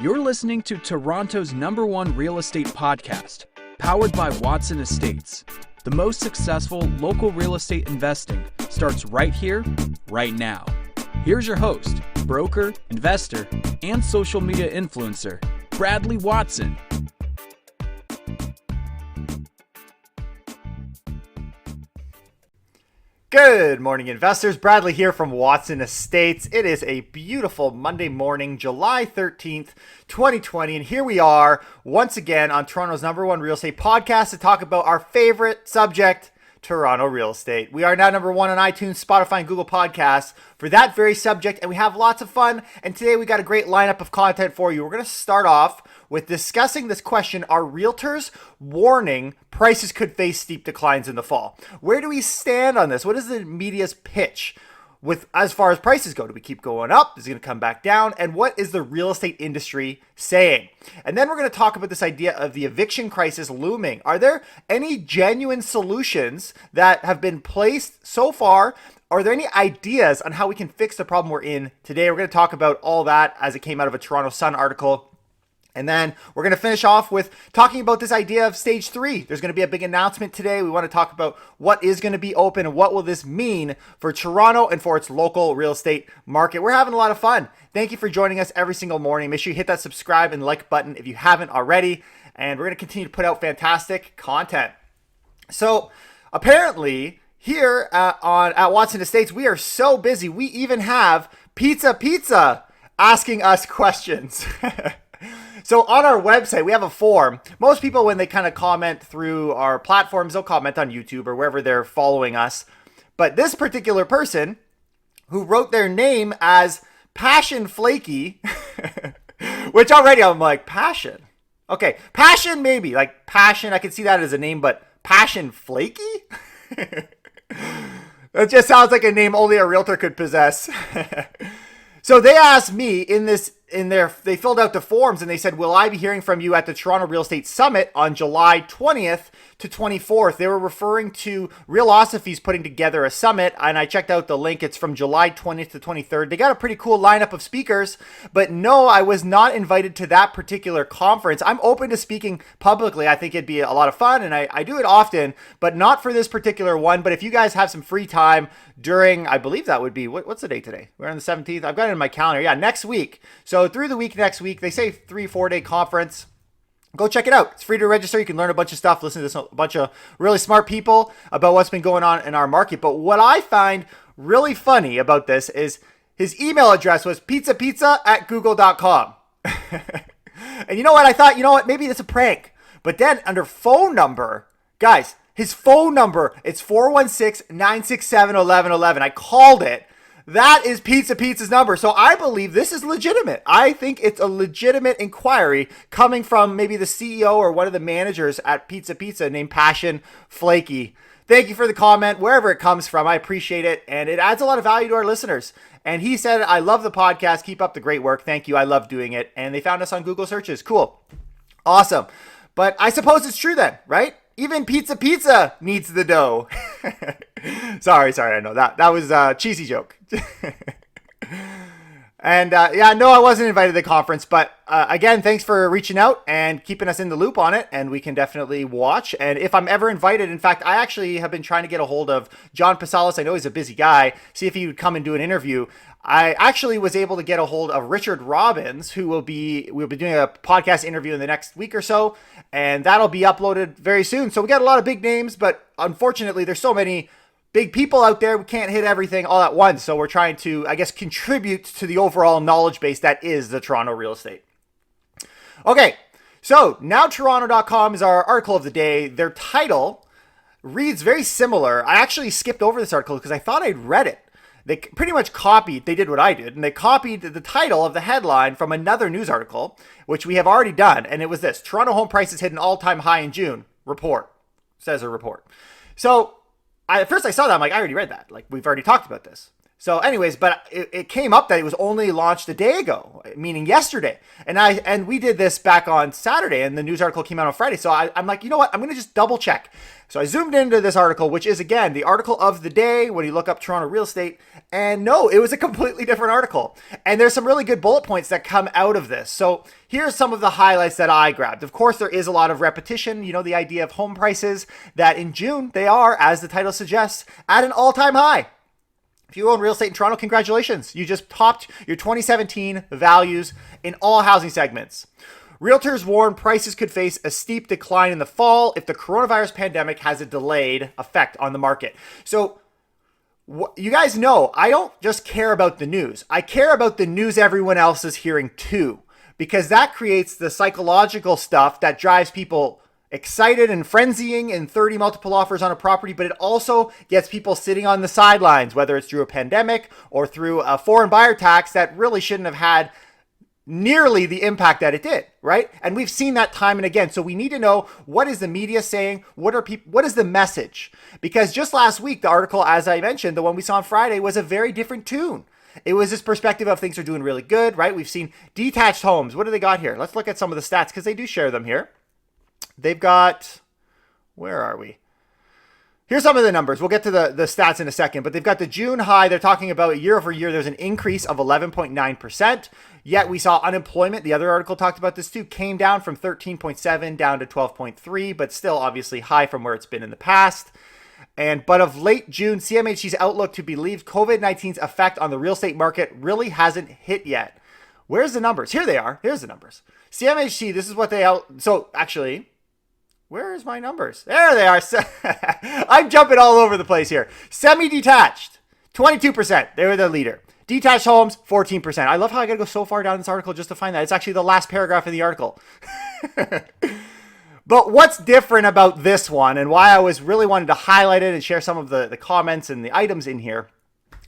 You're listening to Toronto's #1 real estate podcast, powered by Watson Estates. The most successful local real estate investing starts right here, right now. Here's your host, broker, investor, and social media influencer, Bradley Watson. Good morning, investors. Bradley here from Watson Estates. It is a beautiful Monday morning, July 13th, 2020. And here we are once again on Toronto's #1 real estate podcast to talk about our favorite subject, Toronto real estate. We are now #1 on iTunes, Spotify, and Google Podcasts for that very subject. And we have lots of fun. And today we got a great lineup of content for you. We're going to start off with discussing this question: are realtors warning prices could face steep declines in the fall? Where do we stand on this? What is the media's pitch with as far as prices go? Do we keep going up? Is it going to come back down? And what is the real estate industry saying? And then we're going to talk about this idea of the eviction crisis looming. Are there any genuine solutions that have been placed so far? Are there any ideas on how we can fix the problem we're in today? We're going to talk about all that as it came out of a Toronto Sun article. And then we're going to finish off with talking about this idea of stage 3. There's going to be a big announcement today. We want to talk about what is going to be open and what will this mean for Toronto and for its local real estate market. We're having a lot of fun. Thank you for joining us every single morning. Make sure you hit that subscribe and like button if you haven't already. And we're going to continue to put out fantastic content. So apparently here at Watson Estates, we are so busy. We even have Pizza asking us questions. So on our website, we have a form. Most people, when they kind of comment through our platforms, they'll comment on YouTube or wherever they're following us. But this particular person who wrote their name as Passion Flaky, which already I'm like, Passion? Okay, Passion maybe. Like Passion, I can see that as a name, but Passion Flaky? That just sounds like a name only a realtor could possess. So they asked me they filled out the forms and they said, will I be hearing from you at the Toronto Real Estate Summit on July 20th to 24th? They were referring to Realosophy's putting together a summit, and I checked out the link. It's from July 20th to 23rd. They got a pretty cool lineup of speakers, but no, I was not invited to that particular conference. I'm open to speaking publicly. I think it'd be a lot of fun, and I do it often, but not for this particular one. But if you guys have some free time during, I believe that would be, what's the date today? We're on the 17th. I've got it in my calendar. Yeah, next week. So through the week next week, they say 3-4 day conference. Go check it out. It's free to register. You can learn a bunch of stuff, listen to a bunch of really smart people about what's been going on in our market. But what I find really funny about this is his email address was pizza@google.com. And you know what? I thought, maybe that's a prank. But then under phone number, guys, his phone number, it's 416-967-1111. I called it. That is Pizza's number. So I believe this is legitimate. I think it's a legitimate inquiry coming from maybe the CEO or one of the managers at Pizza named Passion Flaky. Thank you for the comment, wherever it comes from. I appreciate it. And it adds a lot of value to our listeners. And he said, I love the podcast. Keep up the great work. Thank you. I love doing it. And they found us on Google searches. Cool. Awesome. But I suppose it's true then, right? Even Pizza needs the dough. Sorry. I know that was a cheesy joke. And no, I wasn't invited to the conference, but again, thanks for reaching out and keeping us in the loop on it, and we can definitely watch. And if I'm ever invited, in fact, I actually have been trying to get a hold of John Pasalis. I know he's a busy guy. See if he would come and do an interview. I actually was able to get a hold of Richard Robbins, who we'll be doing a podcast interview in the next week or so, and that'll be uploaded very soon. So we got a lot of big names, but unfortunately, there's so many big people out there, we can't hit everything all at once. So we're trying to, I guess, contribute to the overall knowledge base that is the Toronto real estate. Okay, so NowToronto.com is our article of the day. Their title reads very similar. I actually skipped over this article because I thought I'd read it. They pretty much they did what I did, and they copied the title of the headline from another news article, which we have already done. And it was this: Toronto home prices hit an all-time high in June. Report. Says a report. So at first I saw that, I'm like, I already read that. Like, we've already talked about this. So anyways, but it came up that it was only launched a day ago, meaning yesterday. And we did this back on Saturday, and the news article came out on Friday. So I'm like, you know what? I'm going to just double check. So I zoomed into this article, which is, again, the article of the day when you look up Toronto real estate. And no, it was a completely different article. And there's some really good bullet points that come out of this. So here's some of the highlights that I grabbed. Of course, there is a lot of repetition. You know, the idea of home prices that in June, they are, as the title suggests, at an all-time high. If you own real estate in Toronto, congratulations. You just topped your 2017 values in all housing segments. Realtors warn prices could face a steep decline in the fall if the coronavirus pandemic has a delayed effect on the market. So you guys know, I don't just care about the news. I care about the news everyone else is hearing too, because that creates the psychological stuff that drives people excited and frenzying and 30 multiple offers on a property, but it also gets people sitting on the sidelines, whether it's through a pandemic or through a foreign buyer tax that really shouldn't have had nearly the impact that it did, right? And we've seen that time and again. So we need to know, what is the media saying? What is the message? Because just last week, the article, as I mentioned, the one we saw on Friday, was a very different tune. It was this perspective of things are doing really good, right? We've seen detached homes. What do they got here? Let's look at some of the stats because they do share them here. They've got, where are we? Here's some of the numbers. We'll get to the stats in a second, but they've got the June high. They're talking about year over year. There's an increase of 11.9%. Yet we saw unemployment. The other article talked about this too. Came down from 13.7 down to 12.3, but still obviously high from where it's been in the past. But of late June, CMHC's outlook to believe COVID-19's effect on the real estate market really hasn't hit yet. Where's the numbers? Here they are. Here's the numbers. CMHC, this is what they so actually, where is my numbers? There they are. I'm jumping all over the place here. Semi-detached, 22%. They were the leader. Detached homes, 14%. I love how I got to go so far down this article just to find that. It's actually the last paragraph in the article. But what's different about this one and why I was really wanting to highlight it and share some of the comments and the items in here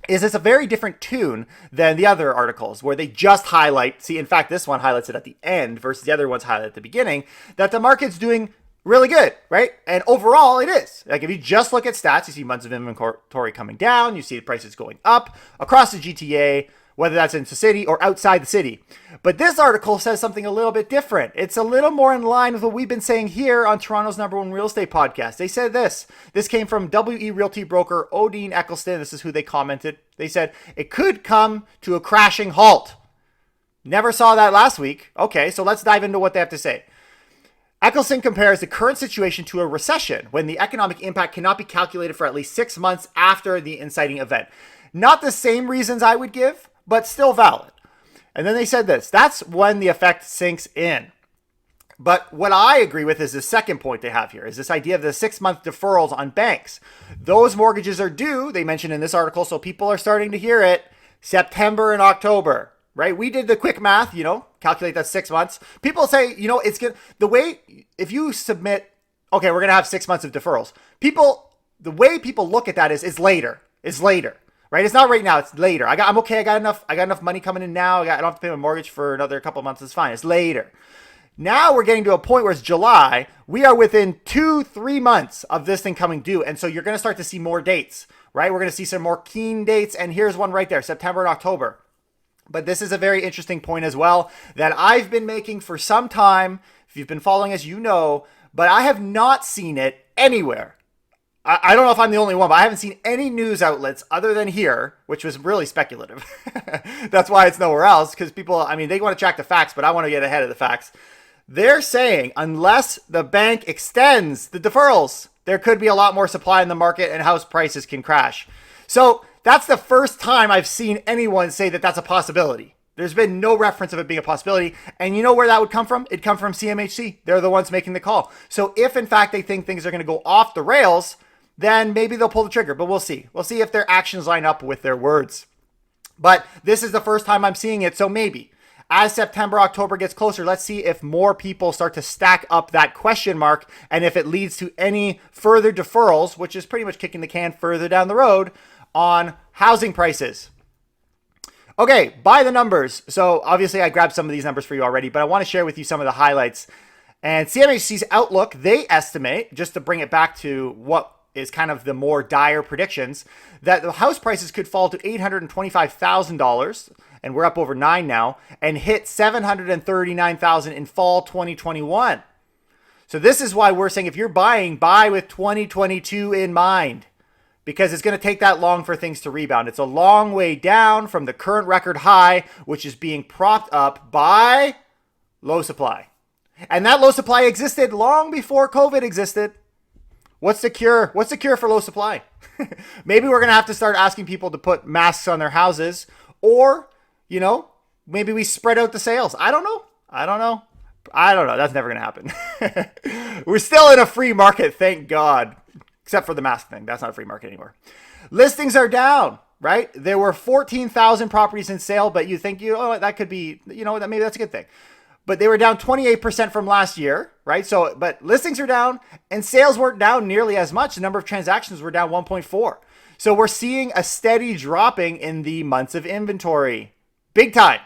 is it's a very different tune than the other articles where they just highlight. See, in fact, this one highlights it at the end versus the other ones highlight at the beginning, that the market's doing really good, right? And overall, it is. Like if you just look at stats, you see months of inventory coming down, you see the prices going up across the GTA, whether that's in the city or outside the city. But this article says something a little bit different. It's a little more in line with what we've been saying here on Toronto's #1 real estate podcast. They said this. This came from WE Realty broker Odine Eccleston. This is who they commented. They said, it could come to a crashing halt. Never saw that last week. Okay, so let's dive into what they have to say. Eccleston compares the current situation to a recession when the economic impact cannot be calculated for at least 6 months after the inciting event. Not the same reasons I would give, but still valid. And then they said this, that's when the effect sinks in. But what I agree with is the second point they have here, is this idea of the 6-month deferrals on banks. Those mortgages are due, they mentioned in this article, so people are starting to hear it, September and October. Right? We did the quick math, calculate that 6 months. People say, it's good. The way, if you submit, okay, we're going to have 6 months of deferrals. The way people look at that is later. It's later, right? It's not right now. It's later. I'm okay. I got enough money coming in now. I don't have to pay my mortgage for another couple of months. It's fine. It's later. Now we're getting to a point where it's July. We are within 2-3 months of this thing coming due. And so you're going to start to see more dates, right? We're going to see some more keen dates. And here's one right there, September and October. But this is a very interesting point as well that I've been making for some time. If you've been following us, but I have not seen it anywhere. I don't know if I'm the only one, but I haven't seen any news outlets other than here, which was really speculative. That's why it's nowhere else, because people, they want to track the facts, but I want to get ahead of the facts. They're saying unless the bank extends the deferrals, there could be a lot more supply in the market and house prices can crash. So that's the first time I've seen anyone say that that's a possibility. There's been no reference of it being a possibility. And you know where that would come from? It'd come from CMHC. They're the ones making the call. So if in fact they think things are going to go off the rails, then maybe they'll pull the trigger, but we'll see. We'll see if their actions line up with their words. But this is the first time I'm seeing it. So maybe as September, October gets closer, let's see if more people start to stack up that question mark. And if it leads to any further deferrals, which is pretty much kicking the can further down the road, on housing prices. Okay, by the numbers. So obviously I grabbed some of these numbers for you already, but I want to share with you some of the highlights. And CMHC's outlook, they estimate, just to bring it back to what is kind of the more dire predictions, that the house prices could fall to $825,000, and we're up over 9 now, and hit $739,000 in fall 2021. So this is why we're saying if you're buying, buy with 2022 in mind, because it's going to take that long for things to rebound. It's a long way down from the current record high, which is being propped up by low supply. And that low supply existed long before COVID existed. What's the cure? What's the cure for low supply? Maybe we're going to have to start asking people to put masks on their houses, or, maybe we spread out the sales. I don't know. That's never going to happen. We're still in a free market, thank God. Except for the mask thing. That's not a free market anymore. Listings are down, right? There were 14,000 properties in sale, but you think, that could be, maybe that's a good thing. But they were down 28% from last year, right? So, but listings are down and sales weren't down nearly as much. The number of transactions were down 1.4. So we're seeing a steady dropping in the months of inventory. Big time.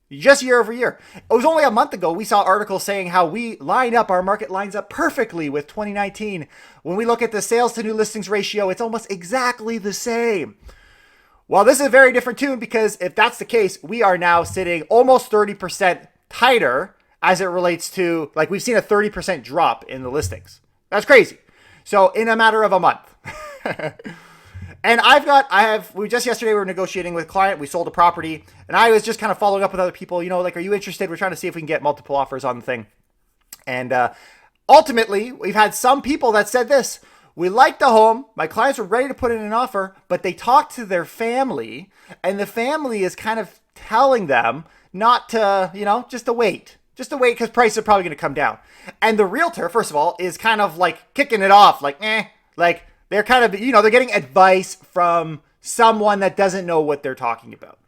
Just year over year. It was only a month ago we saw articles saying how our market lines up perfectly with 2019. When we look at the sales to new listings ratio, it's almost exactly the same. Well, this is a very different tune, because if that's the case, we are now sitting almost 30% tighter as it relates to, like, we've seen a 30% drop in the listings. That's crazy. So in a matter of a month. And yesterday we were negotiating with a client. We sold a property, and I was just kind of following up with other people, are you interested? We're trying to see if we can get multiple offers on the thing. And ultimately, we've had some people that said this: we liked the home. My clients were ready to put in an offer, but they talked to their family, and the family is kind of telling them not to, just to wait. Just to wait, because prices are probably going to come down. And the realtor, first of all, is kind of like kicking it off, they're kind of, they're getting advice from someone that doesn't know what they're talking about.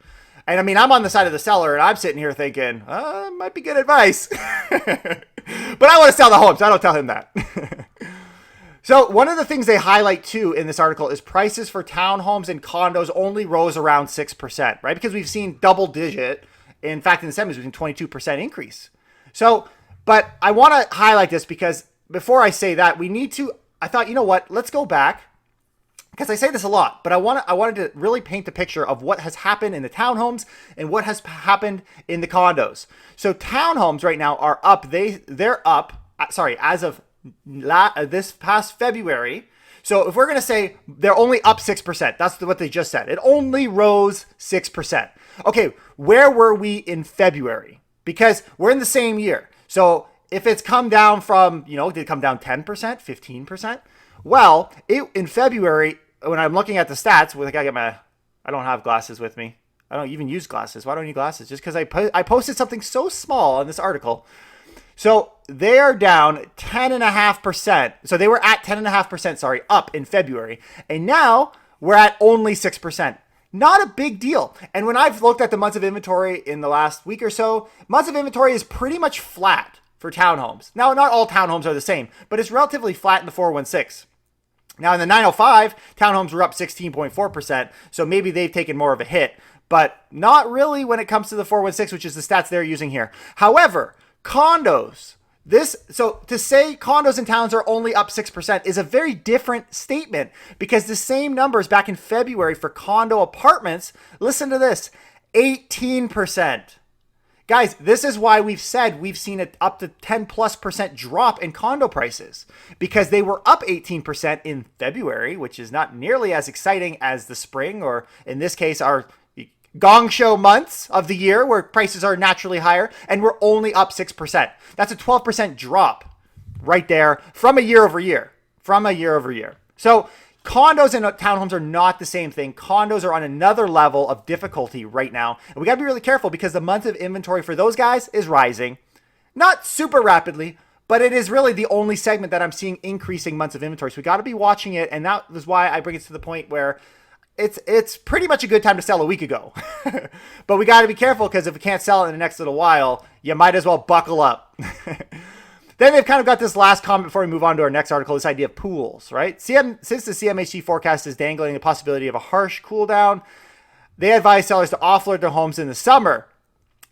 And I mean, I'm on the side of the seller, and I'm sitting here thinking, might be good advice. But I want to sell the home, so I don't tell him that. So one of the things they highlight too in this article is prices for townhomes and condos only rose around 6%, right? Because we've seen double digit. In fact, in the 70s, we've seen 22% increase. So, but I want to highlight this, because before I say that, I thought, let's go back, because I say this a lot, but I wanted to really paint the picture of what has happened in the townhomes and what has happened in the condos. So townhomes right now are up. They're up, as of this past February. So if we're going to say they're only up 6%, that's what they just said. It only rose 6%. Okay, where were we in February? Because we're in the same year. So if it's come down from, did it come down 10%, 15%? Well, in February, when I'm looking at the stats, I don't have glasses with me. I don't even use glasses. Why don't I need glasses? Just because I posted something so small in this article. So they are down 10.5%. So they were at 10.5%, up in February. And now we're at only 6%. Not a big deal. And when I've looked at the months of inventory in the last week or so, months of inventory is pretty much flat for townhomes. Now, not all townhomes are the same, but it's relatively flat in the 416. Now, in the 905, townhomes were up 16.4%, so maybe they've taken more of a hit, but not really when it comes to the 416, which is the stats they're using here. However, condos, so to say condos and towns are only up 6% is a very different statement, because the same numbers back in February for condo apartments, listen to this, 18%. Guys, this is why we've said we've seen up to 10+% drop in condo prices, because they were up 18% in February, which is not nearly as exciting as the spring, or in this case, our gong show months of the year where prices are naturally higher, and we're only up 6%. That's a 12% drop right there from a year over year. So condos and townhomes are not the same thing. Condos are on another level of difficulty right now. And we got to be really careful, because the month of inventory for those guys is rising. Not super rapidly, but it is really the only segment that I'm seeing increasing months of inventory. So we got to be watching it. And that is why I bring it to the point where it's pretty much a good time to sell a week ago. But we got to be careful, because if we can't sell it in the next little while, you might as well buckle up. Then they've kind of got this last comment before we move on to our next article, this idea of pools, right? Since the CMHC forecast is dangling the possibility of a harsh cool down, they advise sellers to offload their homes in the summer.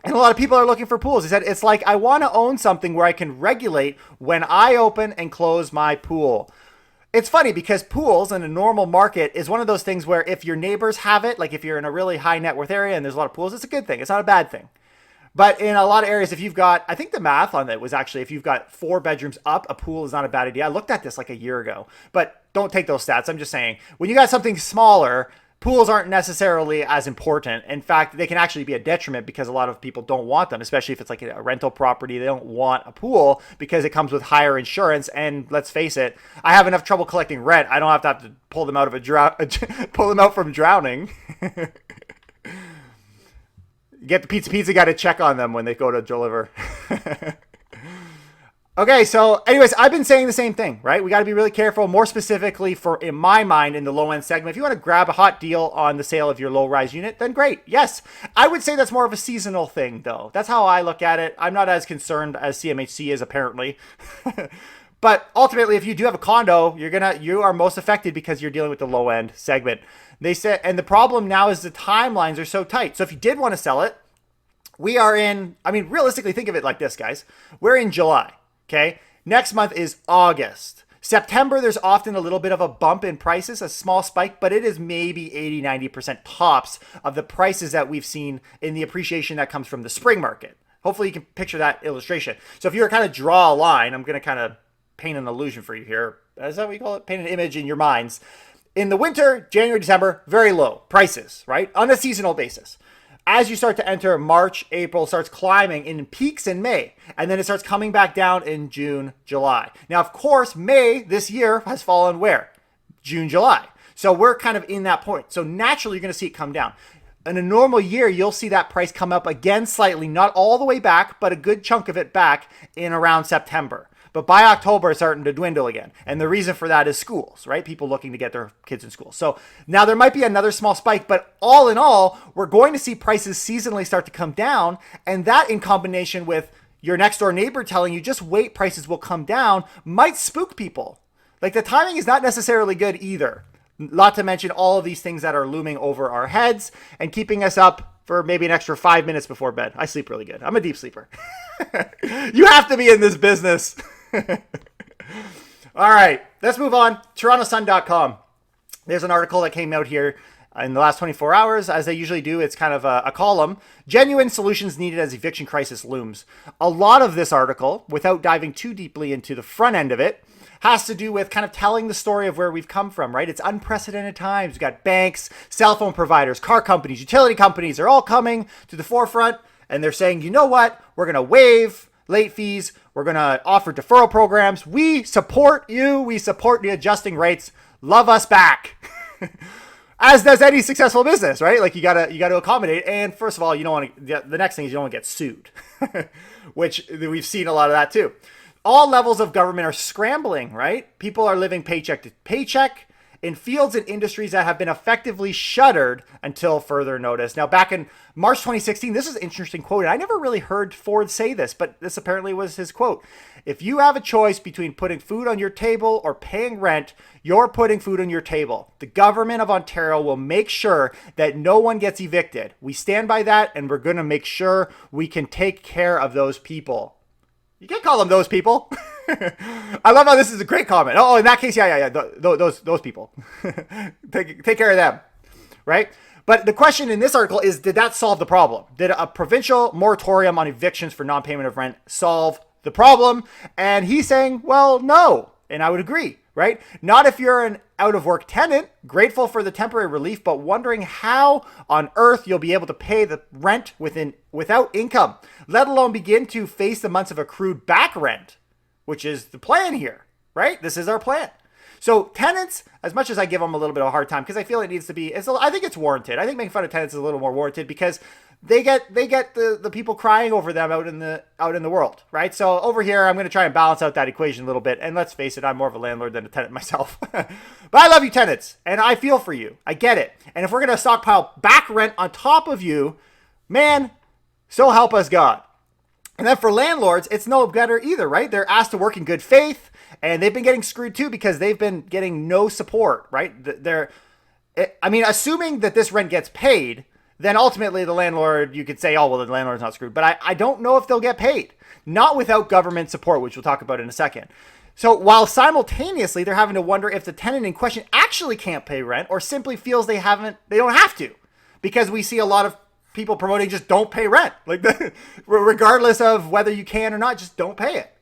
And a lot of people are looking for pools. They said, it's like, I want to own something where I can regulate when I open and close my pool. It's funny because pools in a normal market is one of those things where if your neighbors have it, like if you're in a really high net worth area and there's a lot of pools, it's a good thing. It's not a bad thing. But in a lot of areas, if you've got, I think the math on it was actually if you've got 4 bedrooms up, a pool is not a bad idea. I looked at this like a year ago, but don't take those stats. I'm just saying when you got something smaller, pools aren't necessarily as important. In fact, they can actually be a detriment because a lot of people don't want them, especially if it's like a rental property. They don't want a pool because it comes with higher insurance. And let's face it, I have enough trouble collecting rent. I don't have to pull them out of pull them out from drowning. Get the pizza guy to check on them when they go to deliver. Okay, so anyways, I've been saying the same thing, right? We got to be really careful, more specifically for, in my mind, in the low end segment. If you want to grab a hot deal on the sale of your low rise unit, then great. Yes, I would say that's more of a seasonal thing, though. That's how I look at it. I'm not as concerned as CMHC is, apparently. But ultimately, if you do have a condo, you are most affected because you're dealing with the low end segment. They said, and the problem now is the timelines are so tight. So if you did want to sell it, we are in, I mean, realistically, think of it like this, guys. We're in July, okay? Next month is August. September, there's often a little bit of a bump in prices, a small spike, but it is maybe 80-90% tops of the prices that we've seen in the appreciation that comes from the spring market. Hopefully you can picture that illustration. So if you were to kind of draw a line, I'm going to kind of paint an illusion for you here. Is that what you call it? Paint an image in your minds. In the winter, January, December, very low prices, right? On a seasonal basis. As you start to enter March, April starts climbing in peaks in May, and then it starts coming back down in June, July. Now, of course, May this year has fallen where? June, July. So we're kind of in that point. So naturally, you're going to see it come down. In a normal year, you'll see that price come up again slightly, not all the way back, but a good chunk of it back in around September. But by October, it's starting to dwindle again. And the reason for that is schools, right? People looking to get their kids in school. So now there might be another small spike, but all in all, we're going to see prices seasonally start to come down. And that in combination with your next door neighbor telling you just wait, prices will come down, might spook people. Like the timing is not necessarily good either. Not to mention all of these things that are looming over our heads and keeping us up for maybe an extra 5 minutes before bed. I sleep really good. I'm a deep sleeper. You have to be in this business. All right, let's move on. TorontoSun.com. There's an article that came out here in the last 24 hours. As they usually do, it's kind of a column. Genuine solutions needed as eviction crisis looms. A lot of this article, without diving too deeply into the front end of it, has to do with kind of telling the story of where we've come from, right? It's unprecedented times. We've got banks, cell phone providers, car companies, utility companies. They're all coming to the forefront, and they're saying, you know what? We're going to waive late fees. We're going to offer deferral programs. We support you. We support the adjusting rates. Love us back. As does any successful business, right? Like you gotta accommodate. And first of all, you don't want to, the next thing is you don't want to get sued, which we've seen a lot of that too. All levels of government are scrambling, right? People are living paycheck to paycheck in fields and industries that have been effectively shuttered until further notice. Now, back in March 2016, this is an interesting quote. I never really heard Ford say this, but this apparently was his quote. If you have a choice between putting food on your table or paying rent, you're putting food on your table. The government of Ontario will make sure that no one gets evicted. We stand by that, and we're going to make sure we can take care of those people. You can't call them those people. I love how this is a great comment. Oh, in that case, yeah. Those people. take care of them, right? But the question in this article is, did that solve the problem? Did a provincial moratorium on evictions for non-payment of rent solve the problem? And he's saying, well, no. And I would agree, right? Not if you're an out-of-work tenant, grateful for the temporary relief, but wondering how on earth you'll be able to pay the rent without income, let alone begin to face the months of accrued back rent, which is the plan here, right? This is our plan. So tenants, as much as I give them a little bit of a hard time, because I feel it needs to be, I think it's warranted. I think making fun of tenants is a little more warranted because they get the people crying over them out in the world, right? So over here, I'm going to try and balance out that equation a little bit. And let's face it, I'm more of a landlord than a tenant myself. But I love you tenants, and I feel for you. I get it. And if we're going to stockpile back rent on top of you, man, so help us God. And then for landlords, it's no better either, right? They're asked to work in good faith, and they've been getting screwed too because they've been getting no support, right? Assuming that this rent gets paid, then ultimately the landlord, you could say, oh, well, the landlord's not screwed. But I don't know if they'll get paid. Not without government support, which we'll talk about in a second. So while simultaneously they're having to wonder if the tenant in question actually can't pay rent or simply feels they don't have to, because we see a lot of people promoting just don't pay rent, like regardless of whether you can or not, just don't pay it.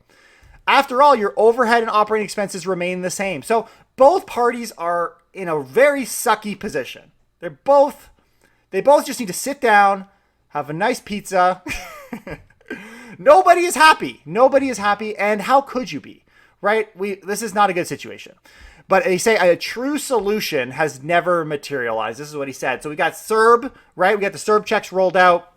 After all, your overhead and operating expenses remain the same. So both parties are in a very sucky position. They both just need to sit down, have a nice pizza. Nobody is happy. Nobody is happy. And how could you be? Right? This is not a good situation. But they say a true solution has never materialized. This is what he said. So we got CERB, right? We got the CERB checks rolled out.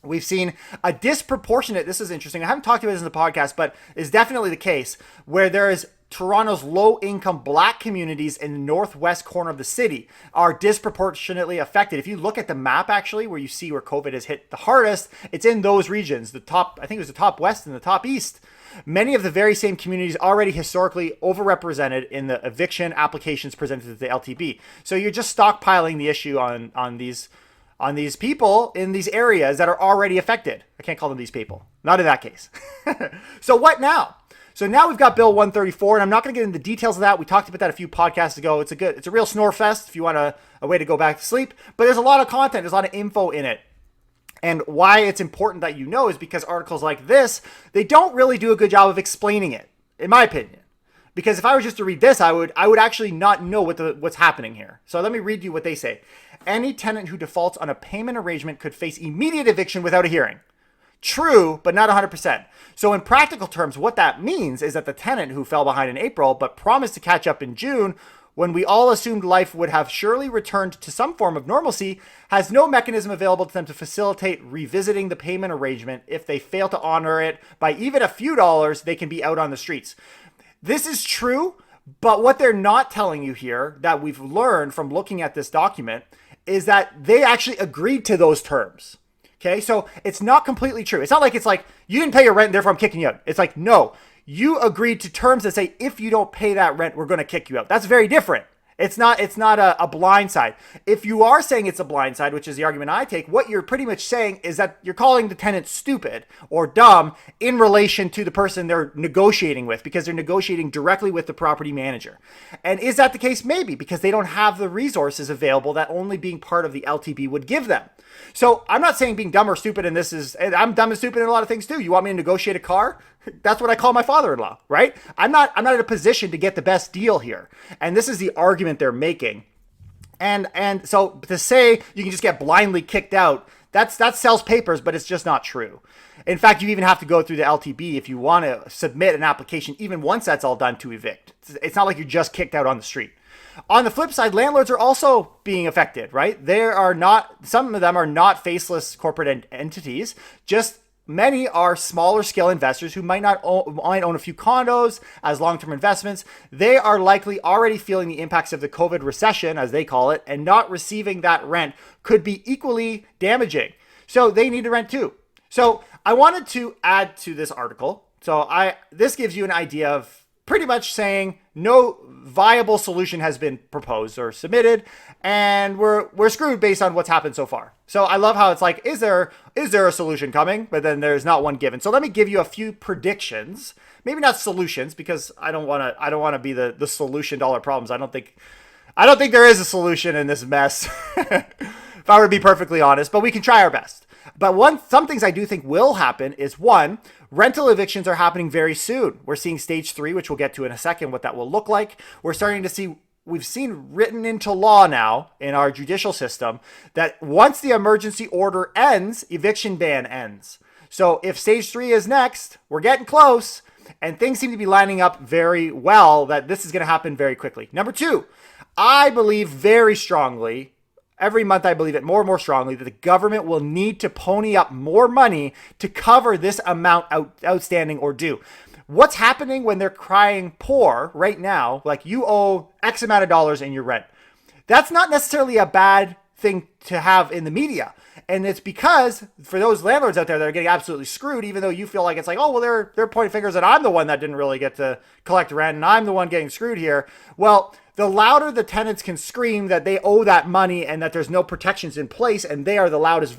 We've seen a disproportionate, this is interesting, I haven't talked about this in the podcast, but it's definitely the case, where there is Toronto's low-income black communities in the northwest corner of the city are disproportionately affected. If you look at the map, actually, where you see where COVID has hit the hardest, it's in those regions, the top, I think it was the top west and the top east. Many of the very same communities already historically overrepresented in the eviction applications presented to the LTB. So you're just stockpiling the issue on these people in these areas that are already affected. I can't call them these people. Not in that case. So what now? So now we've got Bill 134, and I'm not going to get into the details of that. We talked about that a few podcasts ago. It's a real snore fest if you want a way to go back to sleep. But there's a lot of content. There's a lot of info in it. And why it's important that you know is because articles like this, they don't really do a good job of explaining it, in my opinion. Because if I was just to read this, I would actually not know what's happening here. So let me read you what they say. Any tenant who defaults on a payment arrangement could face immediate eviction without a hearing. True, but not 100%. So in practical terms, what that means is that the tenant who fell behind in April but promised to catch up in June, when we all assumed life would have surely returned to some form of normalcy, has no mechanism available to them to facilitate revisiting the payment arrangement. If they fail to honor it by even a few dollars, they can be out on the streets. This is true, but what they're not telling you here that we've learned from looking at this document is that they actually agreed to those terms. Okay, so it's not completely true. It's not like you didn't pay your rent, therefore I'm kicking you out. It's like, no, you agreed to terms that say, if you don't pay that rent, we're going to kick you out. That's very different. It's not a blind side. If you are saying it's a blind side, which is the argument I take, what you're pretty much saying is that you're calling the tenant stupid or dumb in relation to the person they're negotiating with, because they're negotiating directly with the property manager. And is that the case? Maybe, because they don't have the resources available that only being part of the LTB would give them. So I'm not saying being dumb or stupid, and I'm dumb and stupid in a lot of things too. You want me to negotiate a car? That's what I call my father-in-law, right? I'm not in a position to get the best deal here. And this is the argument they're making. And so to say you can just get blindly kicked out, that sells papers, but it's just not true. In fact, you even have to go through the LTB if you want to submit an application, even once that's all done, to evict. It's not like you're just kicked out on the street. On the flip side, landlords are also being affected, right? Some of them are not faceless corporate entities, just many are smaller scale investors who might own a few condos as long-term investments. They are likely already feeling the impacts of the COVID recession, as they call it, and not receiving that rent could be equally damaging. So they need to rent too. So I wanted to add to this article. So this gives you an idea of pretty much saying no viable solution has been proposed or submitted, and we're screwed based on what's happened so far. So I love how it's like, is there a solution coming? But then there's not one given. So let me give you a few predictions, maybe not solutions, because I don't want to be the solution to all our problems. I don't think there is a solution in this mess, if I were to be perfectly honest, but we can try our best. But some things I do think will happen is, one, rental evictions are happening very soon. We're seeing stage 3, which we'll get to in a second, what that will look like. We've seen written into law now in our judicial system that once the emergency order ends, eviction ban ends. So if stage 3 is next, we're getting close, and things seem to be lining up very well that this is going to happen very quickly. Number 2, I believe very strongly, every month I believe it more and more strongly, that the government will need to pony up more money to cover this amount outstanding or due. What's happening when they're crying poor right now, like you owe X amount of dollars in your rent? That's not necessarily a bad thing to have in the media. And it's because for those landlords out there that are getting absolutely screwed, even though you feel like it's like, oh, well, they're pointing fingers and I'm the one that didn't really get to collect rent and I'm the one getting screwed here. Well, the louder the tenants can scream that they owe that money and that there's no protections in place and they are the loudest